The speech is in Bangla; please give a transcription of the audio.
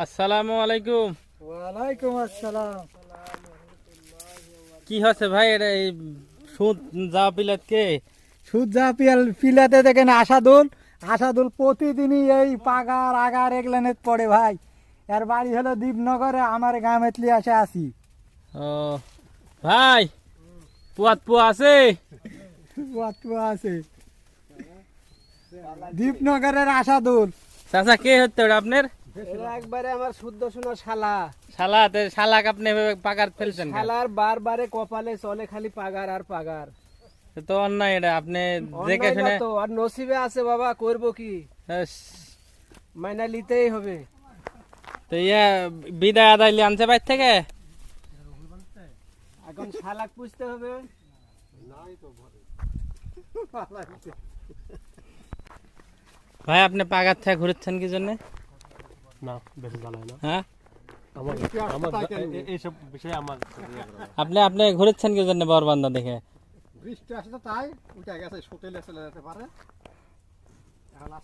আসসালামু আলাইকুম। ওয়ালাইকুম আসসালাম। কি হচ্ছে ভাই, এটা এই সুদ যা পিলাত কে? সুজা পিলাতে দেখেন আশাদুল প্রতিদিনই এই পাগার আগার এগলানের পড়ে ভাই। এর বাড়ি হলো দীপনগরে, আমার গ্রামেতলি আসে আসি। ও ভাই, পুয়া আছে? বাতুয়া আছে দীপনগরের আশাদুল। চাচা কে হচ্ছে ওটা আপনার? একবারে আমার শুদ্ধ শোনা শালা। শালাক আপনি এভাবে পাকার ফেলছেন কেন? শালার বারবারে কপালে চলে খালি পাগার আর পাগার। সে তো অন্যায়, এটা আপনি দেখে শুনে। অন্যায় তো আর নসিবে আছে বাবা, করবো কি, এস, মাইনা নিতেই হবে। তো বিদায় আদায় আনছে বাইর থেকে। এখন শালাক পুষতে হবে। ভাই আপনি পাকার থেকে ঘুরছেন কি জন্য? না বেশি জ্বালায় না হ্যাঁ, এইসব বিষয়ে আমার আপনি ঘুরছেন কি জন্য বরবান্দা দেখে? বৃষ্টি আসে তো তাই উঠে গেছে, হোটেলে চলে যেতে পারে।